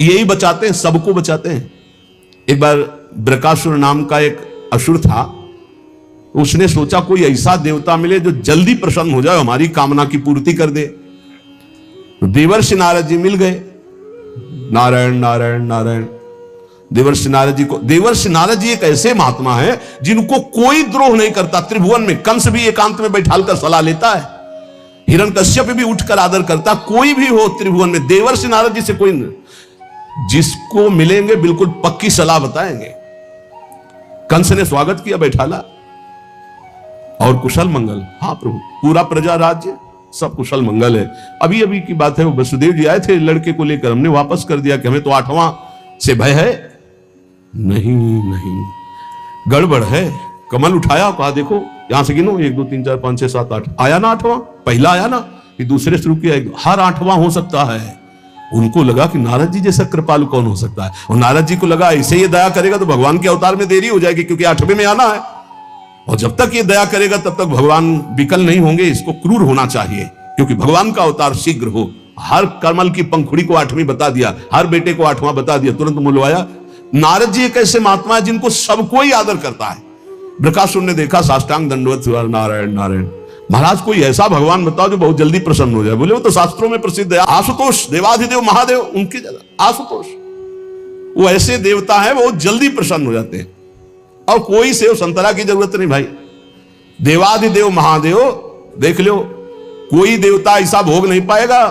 यही बचाते हैं, सबको बचाते हैं। एक बार बृकासुर नाम का एक असुर था, उसने सोचा कोई ऐसा देवता मिले जो जल्दी प्रसन्न हो जाए, हमारी कामना की पूर्ति कर दे। तो देवर्षि नारद जी मिल गए। नारायण नारायण नारायण। देवर्षि नारद जी को, देवर्षि नारद जी एक ऐसे महात्मा है जिनको कोई द्रोह नहीं करता। त्रिभुवन में कंस भी एकांत में बैठालकर सलाह लेता है, हिरण्यकश्यप भी उठकर आदर करता। कोई भी हो त्रिभुवन में, देवर्षि नारद जी से कोई नहीं, जिसको मिलेंगे बिल्कुल पक्की सलाह बताएंगे। कंस ने स्वागत किया, बैठाला और कुशल मंगल। हाँ प्रभु, पूरा प्रजा राज्य सब कुशल मंगल है। अभी अभी की बात है, वो वसुदेव जी आए थे लड़के को लेकर, हमने वापस कर दिया कि हमें तो 8वां से भय है। नहीं नहीं, गड़बड़ है। कमल उठाया, कहा देखो यहां से गिनो, 1 2 3 4 5 6 7 8, आया ना 8वां? पहला आया ना, कि दूसरे शुरू किया, हर 8वां हो सकता है। उनको लगा कि नारद जी जैसा कृपालु कौन हो सकता है, और नारद जी को लगा ऐसे ये दया करेगा तो भगवान के अवतार में देरी हो जाएगी, क्योंकि 8वें में आना है, और जब तक ये दया करेगा तब तक भगवान विकल नहीं होंगे, इसको क्रूर होना चाहिए, क्योंकि भगवान का अवतार शीघ्र हो। हर कमल की पंखुड़ी को 8वीं बता दिया, हर बेटे को 8वां बता दिया, तुरंत मुलवाया। नारद जी एक ऐसे महात्मा है जिनको सबको ही आदर करता है। बृकासुर ने देखा, साष्टांग दंडवत हुआ, नारायण नारायण। महाराज कोई ऐसा भगवान बताओ जो बहुत जल्दी प्रसन्न हो जाए। बोले वो तो शास्त्रों में प्रसिद्ध है, आशुतोष, देवाधिदेव महादेव, उनके जगह आशुतोष, वो ऐसे देवता है बहुत जल्दी प्रसन्न हो जाते हैं। और कोई सेव संतरा की जरूरत नहीं भाई, देवाधिदेव महादेव देख लो, कोई देवता ऐसा भोग नहीं पाएगा,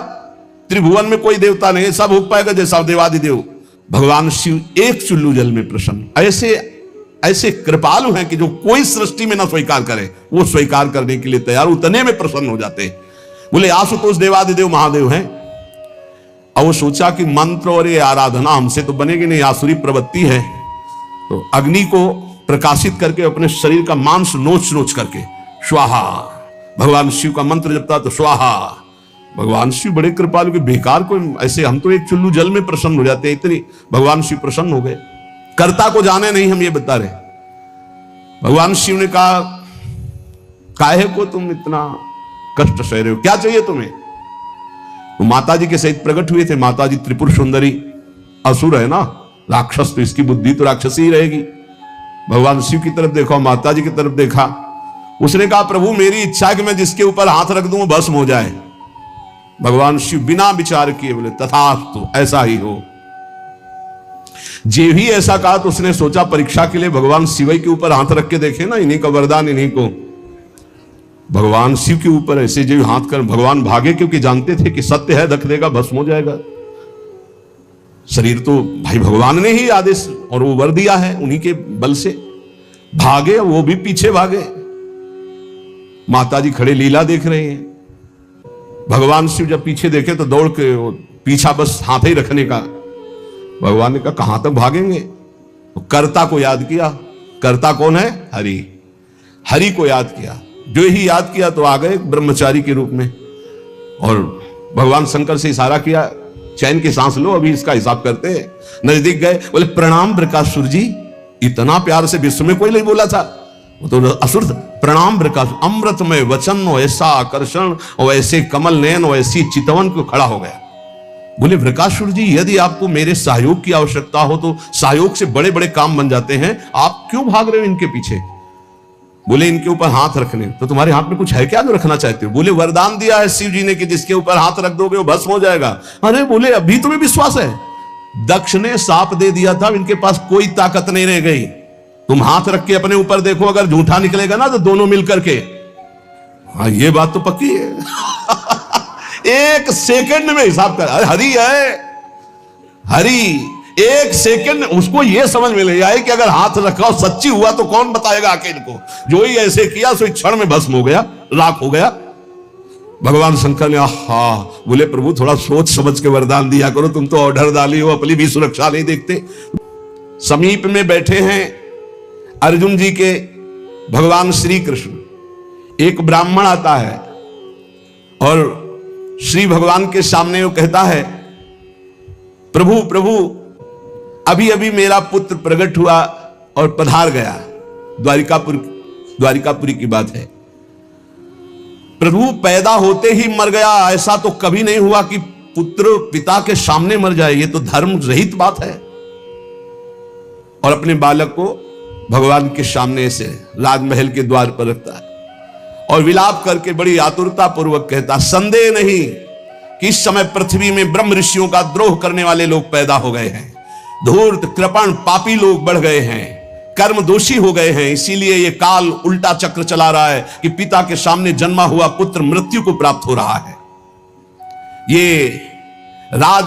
त्रिभुवन में कोई देवता नहीं ऐसा भोग पाएगा जैसा देवाधिदेव भगवान शिव एक चुल्लू जल में प्रसन्न। ऐसे ऐसे कृपालु हैं कि जो कोई सृष्टि में ना स्वीकार करे, वो स्वीकार करने के लिए तैयार, उतने में प्रसन्न हो जाते हैं। बोले आशुतोष देवाधिदेव महादेव हैं। और वो सोचा कि मंत्र और ये आराधना हमसे तो बनेगी नहीं, आसुरी प्रवृत्ति है। तो अग्नि को प्रकाशित करके अपने शरीर का मांस नोच नोच करके स्वाहा, भगवान शिव का मंत्र जपता तो स्वाहा। भगवान शिव बड़े कृपालु, के बेकार को ऐसे, हम तो एक चुल्लू जल में प्रसन्न हो जाते हैं, इतनी भगवान शिव प्रसन्न हो गए। कर्ता को जाने नहीं, हम ये बता रहे। भगवान शिव ने कहा काहे को तुम इतना कष्ट सह रहे हो, क्या चाहिए तुम्हें? वो माता जी के सहित प्रकट हुए थे। माता जी त्रिपुर सुंदरी, असुर है ना, राक्षस, तो इसकी बुद्धि तो राक्षसी ही रहेगी। भगवान शिव की तरफ देखा, माता जी की तरफ देखा। उसने कहा प्रभु मेरी इच्छा है कि मैं जिसके ऊपर हाथ रख दूं वो भस्म हो जाए। भगवान शिव बिना विचार किए बोले तथास्तु, ऐसा ही हो। जे भी ऐसा कहा तो उसने सोचा परीक्षा के लिए भगवान शिव के ऊपर हाथ रख के देखे ना, इन्हीं का वरदान इन्हीं को। भगवान शिव के ऊपर ऐसे जो हाथ कर भगवान भागे, क्योंकि जानते थे कि सत्य है, रख देगा भस्म हो जाएगा। शरीर तो भाई भगवान ने ही आदेश और वो वर दिया है, उन्हीं के बल से भागे, वो भी पीछे भागे। माता जी खड़े लीला देख रहे हैं। भगवान शिव जब पीछे देखे तो दौड़ के पीछा बस हाथ ही रखने का। भगवान ने कहा कहां तक भागेंगे? तो कर्ता को याद किया। कर्ता कौन है? हरि। हरि को याद किया। जो ही याद किया तो आ गए ब्रह्मचारी के रूप में, और भगवान शंकर से इशारा किया चैन की सांस लो, अभी इसका हिसाब करते हैं। नजदीक गए, बोले प्रणाम बृकासुर जी। इतना प्यार से विश्व में कोई नहीं बोला था, वो तो असुर था। प्रणाम बृकासुर, अमृतमय वचन और ऐसा आकर्षण और ऐसे कमल नयन और ऐसी चितवन को खड़ा हो गया। बोले बृकासुर जी यदि आपको मेरे सहयोग की आवश्यकता हो तो सहयोग से बड़े बड़े काम बन जाते हैं, आप क्यों भाग रहे हो इनके पीछे? बोले इनके ऊपर हाथ रखने, तो तुम्हारे हाथ में कुछ है क्या जो रखना चाहते हो? बोले वरदान दिया है शिव जी ने कि जिसके ऊपर हाथ रख दोगे वो भस्म हो जाएगा। अरे बोले अभी तुम्हें विश्वास है? दक्ष ने साप दे दिया था, इनके पास कोई ताकत नहीं रह गई। तुम हाथ रख के अपने ऊपर देखो, अगर झूठा निकलेगा ना तो दोनों मिलकर के। हाँ ये बात तो पक्की है। एक सेकंड में हिसाब कर, हरि है हरि। एक सेकंड उसको यह समझ में ले आए कि अगर हाथ रखा सच्ची हुआ तो कौन बताएगा आके इनको। जो ही ऐसे किया सो क्षण में भस्म हो गया, राख हो गया। भगवान शंकर ने आहा, बोले प्रभु थोड़ा सोच समझ के वरदान दिया करो, तुम तो ऑर्डर डाली हो, अपनी भी सुरक्षा नहीं देखते। समीप में बैठे हैं अर्जुन जी के भगवान श्री कृष्ण। एक ब्राह्मण आता है और श्री भगवान के सामने वो कहता है प्रभु प्रभु अभी अभी मेरा पुत्र प्रकट हुआ और पधार गया। द्वारिकापुरी की बात है। प्रभु पैदा होते ही मर गया, ऐसा तो कभी नहीं हुआ कि पुत्र पिता के सामने मर जाए, ये तो धर्म रहित बात है। और अपने बालक को भगवान के सामने से राजमहल के द्वार पर रखता है और विलाप करके बड़ी आतुरता पूर्वक कहता, संदेह नहीं कि इस समय पृथ्वी में ब्रह्म ऋषियों का द्रोह करने वाले लोग पैदा हो गए हैं, धूर्त कृपण पापी लोग बढ़ गए हैं, कर्म दोषी हो गए हैं। इसीलिए ये काल उल्टा चक्र चला रहा है कि पिता के सामने जन्मा हुआ पुत्र मृत्यु को प्राप्त हो रहा है। ये राज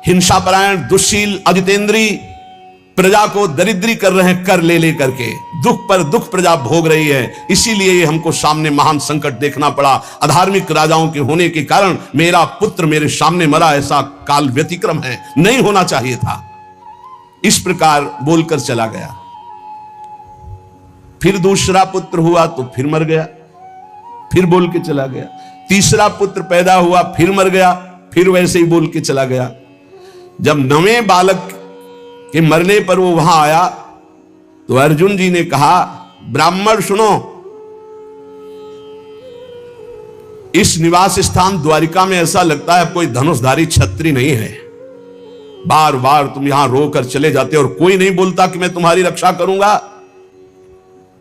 हिंसापरायण दुश्शील अजितेंद्री प्रजा को दरिद्री कर रहे हैं, कर ले ले करके दुख पर दुख प्रजा भोग रही है। इसीलिए ये हमको सामने महान संकट देखना पड़ा। अधार्मिक राजाओं के होने के कारण मेरा पुत्र मेरे सामने मरा, ऐसा काल व्यतिक्रम है, नहीं होना चाहिए था। इस प्रकार बोलकर चला गया। फिर दूसरा पुत्र हुआ तो फिर मर गया, फिर बोल के चला गया। तीसरा पुत्र पैदा हुआ, फिर मर गया, फिर वैसे ही बोल के चला गया। जब नवें बालक के मरने पर वो वहां आया तो अर्जुन जी ने कहा, ब्राह्मण सुनो, इस निवास स्थान द्वारिका में ऐसा लगता है कोई धनुषधारी छत्री नहीं है। बार बार तुम यहां रोकर चले जाते और कोई नहीं बोलता कि मैं तुम्हारी रक्षा करूंगा।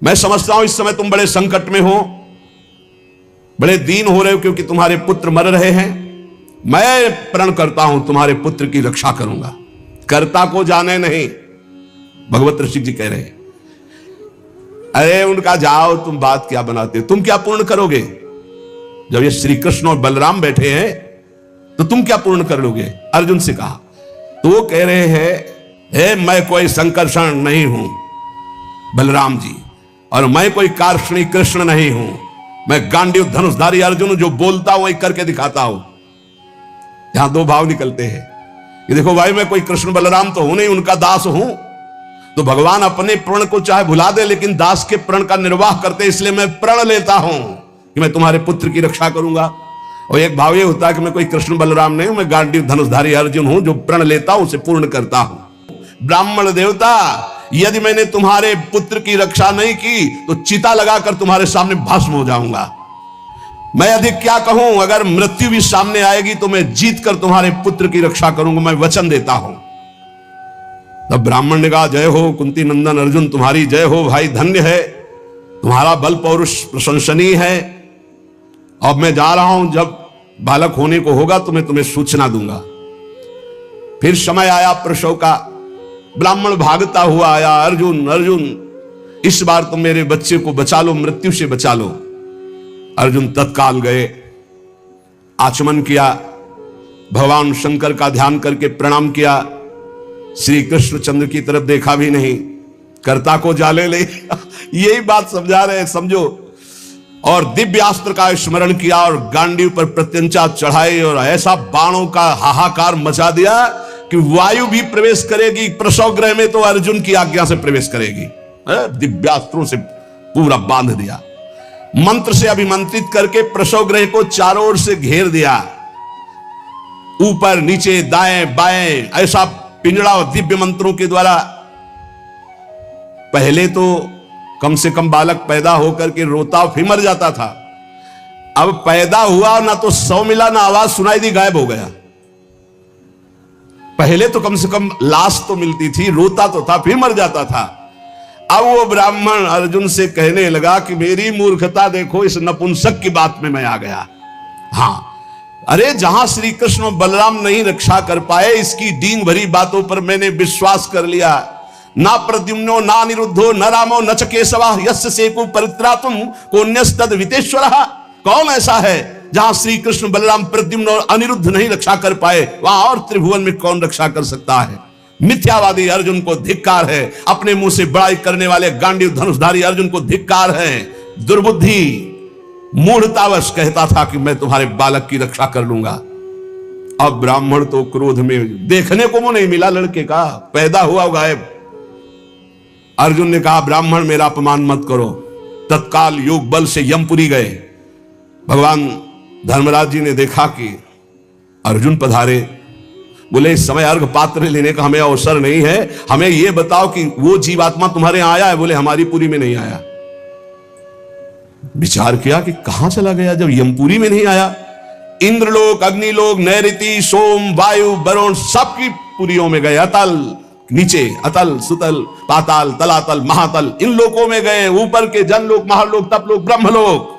मैं समझता हूं इस समय तुम बड़े संकट में हो, बड़े दीन हो रहे हो क्योंकि तुम्हारे पुत्र मर रहे हैं। मैं प्रण करता हूं तुम्हारे पुत्र की रक्षा करूंगा। कर्ता को जाने नहीं, भगवत ऋषि जी कह रहे हैं। अरे उनका जाओ, तुम बात क्या बनाते हो, तुम क्या पूर्ण करोगे? जब ये श्री कृष्ण और बलराम बैठे हैं तो तुम क्या पूर्ण कर लोगे? अर्जुन से कहा तो वो कह रहे हैं, मैं कोई संकर्षण नहीं हूं बलराम जी, और मैं कोई कार्षणी कृष्ण नहीं हूं। मैं गांडीव धनुषधारी अर्जुन, जो बोलता हूं वही करके दिखाता हूं। यहां दो भाव निकलते हैं कि देखो भाई, मैं कोई कृष्ण बलराम तो हूं नहीं, उनका दास हूं। तो भगवान अपने प्रण को चाहे भुला दे, लेकिन दास के प्रण का निर्वाह करते, इसलिए मैं प्रण लेता हूं कि मैं तुम्हारे पुत्र की रक्षा करूंगा। और एक भाव ये होता है कि मैं कोई कृष्ण बलराम नहीं हूं, मैं गांडीव धनुषधारी अर्जुन हूं, जो प्रण लेता हूं उसे पूर्ण करता हूं। ब्राह्मण देवता, यदि मैंने तुम्हारे पुत्र की रक्षा नहीं की तो चिता लगाकर तुम्हारे सामने भस्म हो जाऊंगा। मैं अधिक क्या कहूं, अगर मृत्यु भी सामने आएगी तो मैं जीत कर तुम्हारे पुत्र की रक्षा करूंगा, मैं वचन देता हूं। तब ब्राह्मण ने कहा, जय हो कुंती नंदन अर्जुन, तुम्हारी जय हो भाई, धन्य है, तुम्हारा बल पौरुष प्रशंसनीय है। अब मैं जा रहा हूं, जब बालक होने को होगा तो मैं तुम्हें सूचना दूंगा। फिर समय आया प्रसव का, ब्राह्मण भागता हुआ आया, अर्जुन अर्जुन, इस बार तुम मेरे बच्चे को बचा लो, मृत्यु से बचा लो। अर्जुन तत्काल गए, आचमन किया, भगवान शंकर का ध्यान करके प्रणाम किया, श्री कृष्णचंद्र की तरफ देखा भी नहीं, कर्ता को जाले ले यही बात समझा रहे हैं, समझो। और दिव्यास्त्र का स्मरण किया और गांडीव पर प्रत्यंचा चढ़ाई और ऐसा बाणों का हाहाकार मचा दिया कि वायु भी प्रवेश करेगी प्रसव गृह में तो अर्जुन की आज्ञा से प्रवेश करेगी। दिव्यास्त्रों से पूरा बांध दिया, मंत्र से अभिमंत्रित करके प्रसव गृह को चारों ओर से घेर दिया, ऊपर नीचे दाएं बाएं, ऐसा पिंजड़ा और दिव्य मंत्रों के द्वारा। पहले तो कम से कम बालक पैदा होकर के रोता फिर मर जाता था, अब पैदा हुआ ना तो सौ मिला ना आवाज सुनाई दी, गायब हो गया। पहले तो कम से कम लाश तो मिलती थी, रोता तो था फिर मर जाता था। अब वो ब्राह्मण अर्जुन से कहने लगा कि मेरी मूर्खता देखो, इस नपुंसक की बात में मैं आ गया। हाँ, अरे जहां श्री कृष्ण और बलराम नहीं रक्षा कर पाए, इसकी डींग भरी बातों पर मैंने विश्वास कर लिया। ना प्रद्युम्नो ना अनिरुद्धो न रामो न च केशवा यस्य सेको परित्रातुम कोन्यस्तद वितेश्वरः। कौन ऐसा है जहां श्री कृष्ण बलराम प्रद्युम्न और अनिरुद्ध नहीं रक्षा कर पाए, वहां और त्रिभुवन में कौन रक्षा कर सकता है? मिथ्यावादी अर्जुन को धिक्कार है, अपने मुंह से बड़ाई करने वाले गांडीव धनुषधारी अर्जुन को धिक्कार है। दुर्बुद्धि मूढ़तावश कहता था कि मैं तुम्हारे बालक की रक्षा कर लूंगा। अब ब्राह्मण तो क्रोध में, देखने को मुंह नहीं मिला लड़के का, पैदा हुआ गायब। अर्जुन ने कहा, ब्राह्मण मेरा अपमान मत करो। तत्काल योग बल से यमपुरी गए। भगवान धर्मराज जी ने देखा कि अर्जुन पधारे, बोले इस समय अर्घ पात्र लेने का हमें अवसर नहीं है, हमें यह बताओ कि वो जीवात्मा तुम्हारे यहां आया है? बोले हमारी पुरी में नहीं आया। विचार किया कि कहां चला गया, जब यमपुरी में नहीं आया इंद्रलोक, अग्निलोक, नैऋति, सोम, वायु, वरुण सबकी पुरियों में गए। अतल नीचे, अतल, सुतल, पाताल, तलातल, महातल, इन लोकों में गए। ऊपर के जनलोक, महालोक, तपलोक, ब्रह्मलोक,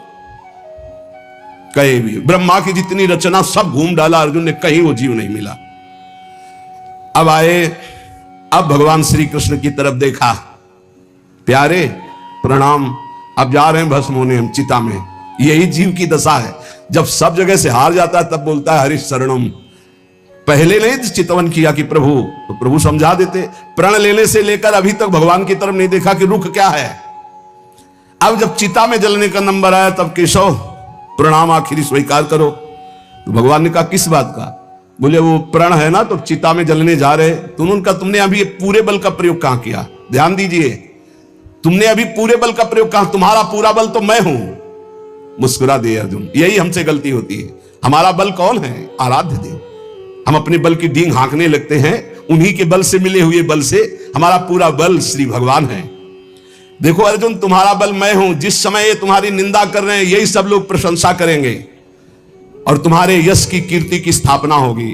कहीं भी ब्रह्मा की जितनी रचना सब घूम डाला अर्जुन ने, कहीं वो जीव नहीं मिला। अब आए, अब भगवान श्री कृष्ण की तरफ देखा, प्यारे प्रणाम, अब जा रहे हैं भस्म होने हम चिता में। यही जीव की दशा है, जब सब जगह से हार जाता है तब बोलता है हरि शरणम। पहले नहीं चितवन किया कि प्रभु, तो प्रभु समझा देते। प्रण लेने से लेकर अभी तक भगवान की तरफ नहीं देखा कि रुख क्या है। अब जब चिता में जलने का नंबर आया तब केशव प्रणाम आखिरी स्वीकार करो। तो भगवान ने कहा किस बात का? बोले वो प्रण है ना, तो चिता में जलने जा रहे। तुमने अभी पूरे बल का प्रयोग कहां किया? ध्यान दीजिए, तुमने अभी पूरे बल का प्रयोग कहां? तुम्हारा पूरा बल तो मैं हूं। मुस्कुरा दिए अर्जुन, यही हमसे गलती होती है। हमारा बल कौन है? आराध्य देव। हम अपने बल की डींग हाँकने लगते हैं, उन्हीं के बल से मिले हुए बल से। हमारा पूरा बल श्री भगवान है। देखो अर्जुन, तुम्हारा बल मैं हूं। जिस समय ये तुम्हारी निंदा कर रहे हैं, यही सब लोग प्रशंसा करेंगे और तुम्हारे यश की कीर्ति की स्थापना होगी।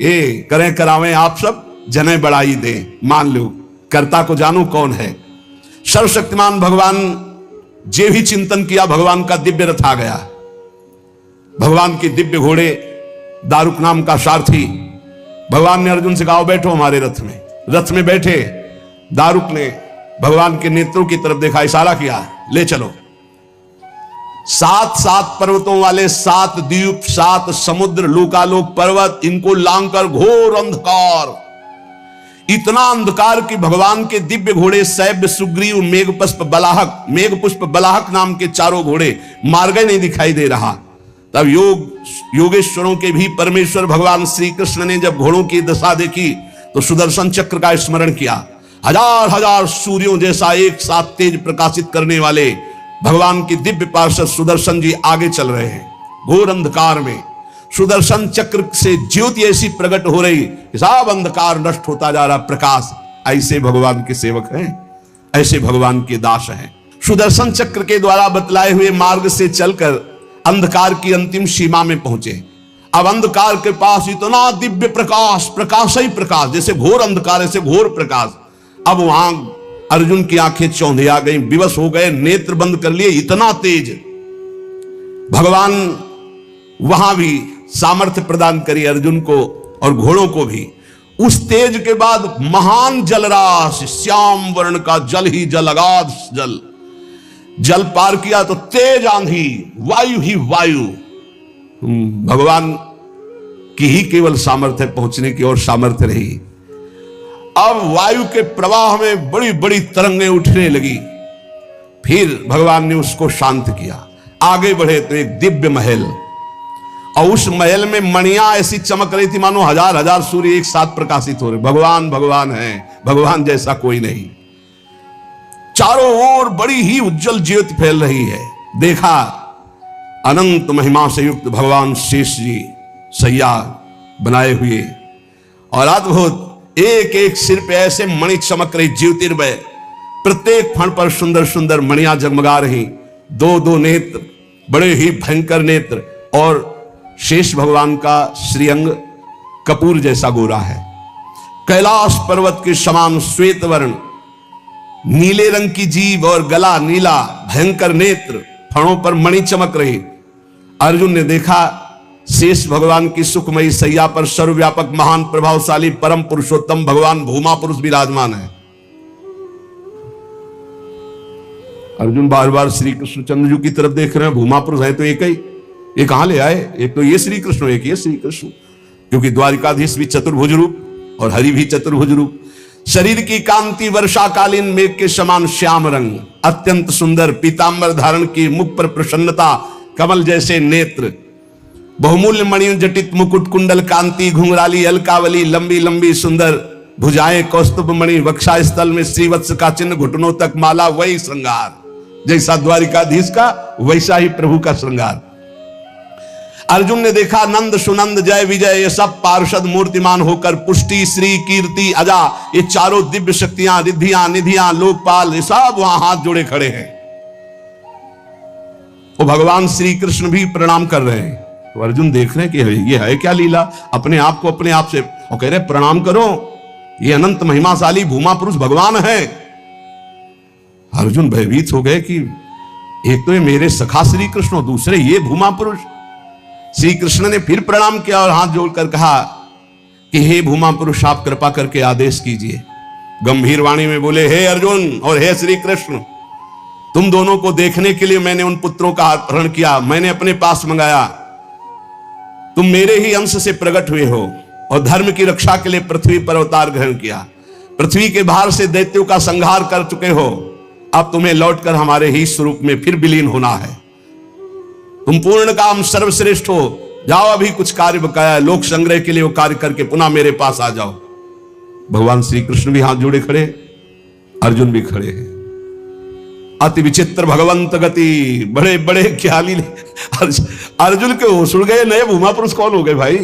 करें करावें आप सब, जने बढ़ाई दे, मान लो कर्ता को जानू कौन है। सर्वशक्तिमान भगवान जे भी चिंतन किया, भगवान का दिव्य रथ आ गया। भगवान के दिव्य घोड़े, दारुक नाम का सारथी। भगवान ने अर्जुन से कहा बैठो हमारे रथ में। रथ में बैठे। दारुक ने भगवान के नेत्रों की तरफ देखा, इशारा किया, ले चलो। 7 पर्वतों वाले 7 द्वीप, 7 समुद्र, लोकालोक पर्वत, इनको लांघकर घोर अंधकार, इतना अंधकार कि भगवान के दिव्य घोड़े सैब्य, सुग्रीव, मेघपुष्प बलाहक नाम के चारों घोड़े मार्ग नहीं दिखाई दे रहा। तब योगेश्वरों के भी परमेश्वर भगवान श्री कृष्ण ने जब घोड़ों की दशा देखी तो सुदर्शन चक्र का स्मरण किया। हजार हजार सूर्यों जैसा एक साथ तेज प्रकाशित करने वाले भगवान की दिव्य पार्षद सुदर्शन जी आगे चल रहे हैं। घोर अंधकार में सुदर्शन चक्र से ज्योति ऐसी प्रकट हो रही, सब अंधकार नष्ट होता जा रहा, प्रकाश। ऐसे भगवान के सेवक हैं, ऐसे भगवान के दास हैं। सुदर्शन चक्र के द्वारा बतलाए हुए मार्ग से चलकर अंधकार की अंतिम सीमा में पहुंचे। अब अंधकार के पास इतना दिव्य प्रकाश, प्रकाश ही प्रकाश, जैसे घोर अंधकार ऐसे घोर प्रकाश। अब वहां अर्जुन की आंखें चौंधिया गई, विवश हो गए, नेत्र बंद कर लिए। इतना तेज भगवान वहां भी सामर्थ्य प्रदान करी अर्जुन को और घोड़ों को भी। उस तेज के बाद महान जलराशि, श्याम वर्ण का जल ही जल, अगाध जल, जल पार किया तो तेज आंधी, वायु ही वायु। भगवान की ही केवल सामर्थ्य पहुंचने की और सामर्थ्य रही। अब वायु के प्रवाह में बड़ी बड़ी तरंगें उठने लगी। फिर भगवान ने उसको शांत किया। आगे बढ़े तो एक दिव्य महल, और उस महल में मणियां ऐसी चमक रही थी मानो हजार हजार सूर्य एक साथ प्रकाशित हो रहे। भगवान भगवान है, भगवान जैसा कोई नहीं। चारों ओर बड़ी ही उज्जवल ज्योति फैल रही है। देखा अनंत महिमा से युक्त भगवान शेष जी सैया बनाए हुए, और अद्भुत एक एक सिर पे ऐसे मणि चमक रही, ज्योतिर्मय। प्रत्येक फण पर सुंदर सुंदर मणियां जगमगा रही। 2-2 नेत्र, बड़े ही भयंकर नेत्र, और शेष भगवान का श्रीअंग कपूर जैसा गोरा है। कैलाश पर्वत के समान श्वेत वर्ण, नीले रंग की जीभ और गला नीला, भयंकर नेत्र, फणों पर मणि चमक रही। अर्जुन ने देखा शेष भगवान की सुखमयी सैया पर सर्वव्यापक महान प्रभावशाली परम पुरुषोत्तम भगवान भूमा पुरुष विराजमान है। अर्जुन बार बार श्री कृष्ण चंद्र जी की तरफ देख रहे हैं। भूमा पुरुष है तो एक ही, ये कहां ले आए? एक तो ये श्री कृष्ण, एक ये श्री कृष्ण, क्योंकि द्वारिकाधीश भी चतुर्भुज रूप और हरि भी चतुर्भुज रूप। शरीर की कांति वर्षाकालीन मेघ के समान श्याम रंग, अत्यंत सुंदर पीतांबर धारण की, मुख पर प्रसन्नता, कमल जैसे नेत्र, बहुमूल्य मणियों जटित मुकुट, कुंडल कांति, घुंघराली अलकावली, लंबी लंबी सुंदर भुजाएं, कौस्तुभ मणि, वक्षा स्थल में श्रीवत्स का चिन्ह, घुटनों तक माला। वही श्रृंगार जैसा द्वारिकाधीश का, वैसा ही प्रभु का श्रृंगार। अर्जुन ने देखा नंद सुनंद जय विजय, ये सब पार्षद मूर्तिमान होकर पुष्टि श्री कीर्ति अजा, ये चारों दिव्य शक्तियां, रिद्धियां निधियां, लोकपाल, ये सब वहां हाथ जोड़े खड़े हैं। वो भगवान श्री कृष्ण भी प्रणाम कर रहे हैं। तो अर्जुन देख रहे हैं कि ये है क्या लीला, अपने आप को अपने आप से, और कह रहे प्रणाम करो, ये अनंत महिमाशाली भूमा पुरुष भगवान है। अर्जुन भयभीत हो गए कि एक तो ये मेरे सखा श्री कृष्ण और दूसरे ये भूमा पुरुष। श्री कृष्ण ने फिर प्रणाम किया और हाथ जोड़कर कहा कि हे भूमा पुरुष, आप कृपा करके आदेश कीजिए। गंभीर वाणी में बोले, हे अर्जुन और हे श्री कृष्ण, तुम दोनों को देखने के लिए मैंने उन पुत्रों का अपहरण किया, मैंने अपने पास मंगाया। तुम मेरे ही अंश से प्रकट हुए हो और धर्म की रक्षा के लिए पृथ्वी पर अवतार ग्रहण किया। पृथ्वी के भार से दैत्यों का संहार कर चुके हो, अब तुम्हें लौटकर हमारे ही स्वरूप में फिर विलीन होना है। तुम पूर्ण काम सर्वश्रेष्ठ हो, जाओ अभी कुछ कार्य बकाया है, लोक संग्रह के लिए वो कार्य करके पुनः मेरे पास आ जाओ। भगवान श्री कृष्ण भी हाथ जोड़े खड़े, अर्जुन भी खड़े हैं। अति विचित्र भगवंत गति, बड़े बड़े ख्याली। अर्जुन के होश उड़ गए, नए भूमा पुरुष कौन हो गए भाई,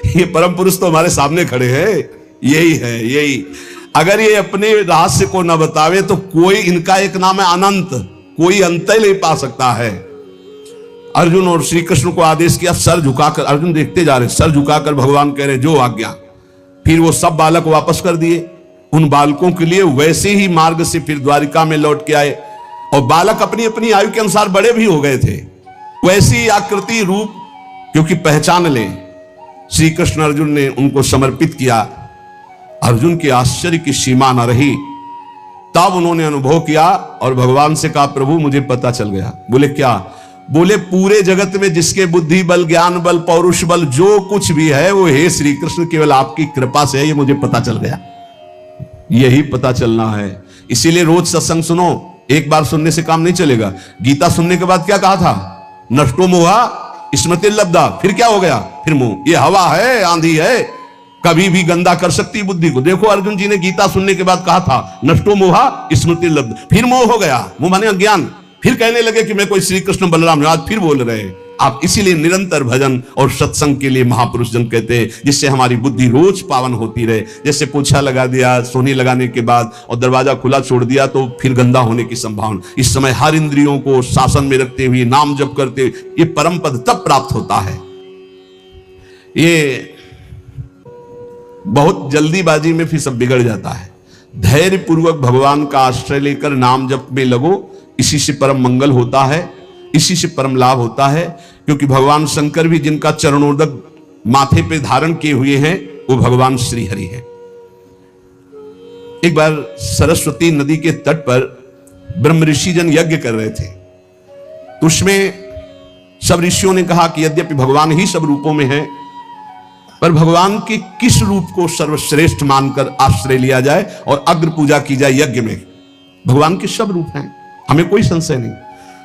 ये परम पुरुष तो हमारे सामने खड़े हैं, यही है यही। अगर ये अपने रहस्य को न बतावे तो कोई, इनका एक नाम है अनंत, कोई अंत ही नहीं पा सकता है। अर्जुन और श्री कृष्ण को आदेश किया, सर झुकाकर, अर्जुन देखते जा रहे, सर झुकाकर भगवान कह रहे जो आज्ञा। फिर वो सब बालक वापस कर दिए। उन बालकों के लिए वैसे ही मार्ग से फिर द्वारिका में लौट के आए, और बालक अपनी अपनी आयु के अनुसार बड़े भी हो गए थे। वैसी आकृति रूप क्योंकि पहचान ले, श्री कृष्ण अर्जुन ने उनको समर्पित किया। अर्जुन के आश्चर्य की सीमा न रही, तब उन्होंने अनुभव किया और भगवान से कहा, प्रभु मुझे पता चल गया। बोले क्या? बोले पूरे जगत में जिसके बुद्धि बल, ज्ञान बल, पौरुष बल जो कुछ भी है वो हे श्री कृष्ण केवल आपकी कृपा से है, ये मुझे पता चल गया। यही पता चलना है, इसीलिए रोज सत्संग सुनो। एक बार सुनने से काम नहीं चलेगा। गीता सुनने के बाद क्या कहा था? नष्टो मोहा स्मृति लब्धा। फिर क्या हो गया? फिर मोह। ये हवा है, आंधी है, कभी भी गंदा कर सकती बुद्धि को। देखो अर्जुन जी ने गीता सुनने के बाद कहा था नष्टो मोहा स्मृति लब्ध, फिर मोह हो गया, मोह माने अज्ञान। फिर कहने लगे कि मैं कोई श्री कृष्ण बलराम, आज फिर बोल रहे हैं आप। इसीलिए निरंतर भजन और सत्संग के लिए महापुरुष जन कहते हैं, जिससे हमारी बुद्धि रोज पावन होती रहे। जैसे पोछा लगा दिया सोनी लगाने के बाद और दरवाजा खुला छोड़ दिया तो फिर गंदा होने की संभावना। इस समय हर इंद्रियों को शासन में रखते हुए नाम जप करते, ये परम पद तब प्राप्त होता है। ये बहुत जल्दीबाजी में फिर सब बिगड़ जाता है। धैर्य पूर्वक भगवान का आश्रय लेकर नाम जप में लगो, इसी से परम मंगल होता है, इसी से परम लाभ होता है। क्योंकि भगवान शंकर भी जिनका चरणोदक माथे पे धारण किए हुए हैं वो भगवान श्री हरि है। एक बार सरस्वती नदी के तट पर ब्रह्म ऋषि जन यज्ञ कर रहे थे, तो उसमें सब ऋषियों ने कहा कि यद्यपि भगवान ही सब रूपों में है, पर भगवान के किस रूप को सर्वश्रेष्ठ मानकर आश्रय लिया जाए और अग्र पूजा की जाए यज्ञ में। भगवान के सब रूप हैं, हमें कोई संशय नहीं।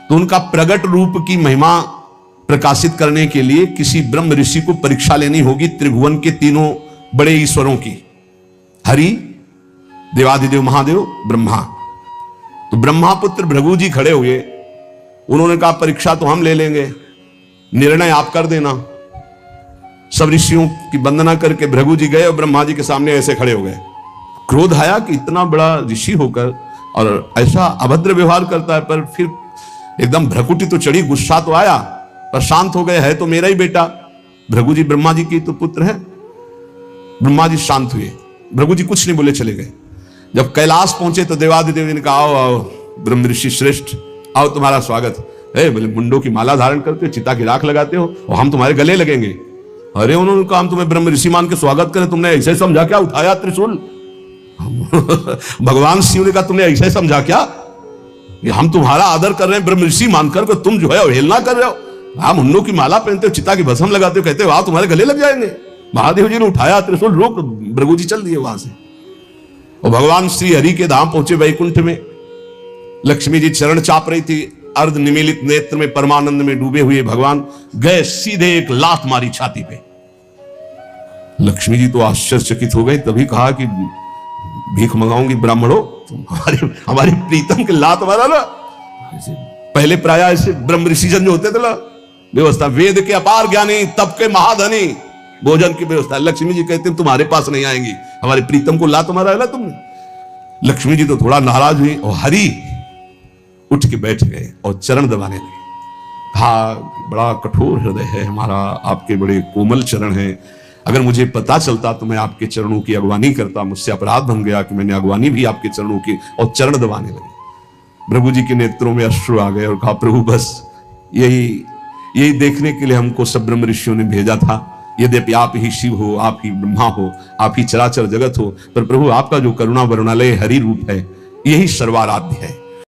तो उनका प्रगट रूप की महिमा प्रकाशित करने के लिए किसी ब्रह्म ऋषि को परीक्षा लेनी होगी त्रिभुवन के तीनों बड़े ईश्वरों की, हरि, देवादिदेव महादेव, ब्रह्मा। तो ब्रह्मा पुत्र भृगु जी खड़े हुए, उन्होंने कहा परीक्षा तो हम ले लेंगे, निर्णय आप कर देना। सब ऋषियों की वंदना करके भृगु जी गए और ब्रह्मा जी के सामने ऐसे खड़े हो गए। क्रोध आया कि इतना बड़ा ऋषि होकर और ऐसा अभद्र व्यवहार करता है, पर फिर एकदम भ्रकुटी तो चढ़ी, गुस्सा तो आया, पर शांत हो गए, है तो मेरा ही बेटा। भृगु जी ब्रह्मा जी की तो पुत्र है। ब्रह्मा जी शांत हुए, भृगु जी कुछ नहीं बोले, चले गए। जब कैलाश पहुंचे तो देवादिदेव ने कहा, आओ आओ ब्रह्म ऋषि श्रेष्ठ, आओ तुम्हारा स्वागत है। बोले मुंडों की माला धारण करते हो, चिता की राख लगाते हो और हम तुम्हारे गले लगेंगे। अरे उन्होंने कहा हम तुम्हें ब्रह्म ऋषि मान के स्वागत करें, तुमने ऐसे समझा क्या? उठाया त्रिशूल। भगवान शिव ने कहा तुमने ऐसे समझा क्या? ये हम तुम्हारा आदर कर रहे हैं ब्रह्म ऋषि मानकर, को तुम जो है अवहेलना कर रहे हो। आप मुन्नों की माला पहनते हो, चिता की भस्म लगाते हो, कहते हो आप तुम्हारे गले लग जाएंगे। महादेव जी ने उठाया त्रिशूल, रोक, भृगु जी चल दिए वहां से। और भगवान श्री हरि के धाम पहुंचे वैकुंठ में। लक्ष्मी जी चरण चाप रही थी, अर्ध निमीलित नेत्र में परमानंद में डूबे हुए भगवान गए, सीधे एक लात मारी छाती पे। लक्ष्मी जी तो आश्चर्यचकित हो गई, तभी कहा कि भीख मंगाऊंगी ब्राह्मणों, हमारी प्रीतम के लात मारा ना। पहले प्राय ऐसे ब्रह्म ऋषि जन जो होते थे ना, व्यवस्था, वेद के अपार ज्ञानी, तप के महाधनी, भोजन की व्यवस्था। लक्ष्मी जी कहते तुम्हारे पास नहीं आएंगी, हमारी प्रीतम को लात मारा है ना तुमने। लक्ष्मी जी तो थोड़ा नाराज हुई और हरि उठ के बैठ गए और चरण दबाने लगे। कहा बड़ा कठोर हृदय है हमारा, आपके बड़े कोमल चरण हैं, अगर मुझे पता चलता तो मैं आपके चरणों की अगवानी करता, मुझसे अपराध बन गया कि मैंने अगवानी भी आपके चरणों की, और चरण दबाने लगे। प्रभु जी के नेत्रों में अश्रु आ गए और कहा प्रभु बस यही देखने के लिए हमको सब ब्रह्म ऋषियों ने भेजा था, यद्यपि आप ही शिव हो, आप ही ब्रह्मा हो, आप ही चराचर जगत हो, पर प्रभु आपका जो करुणा वरुणालय हरि रूप है यही सर्वाराध्य है।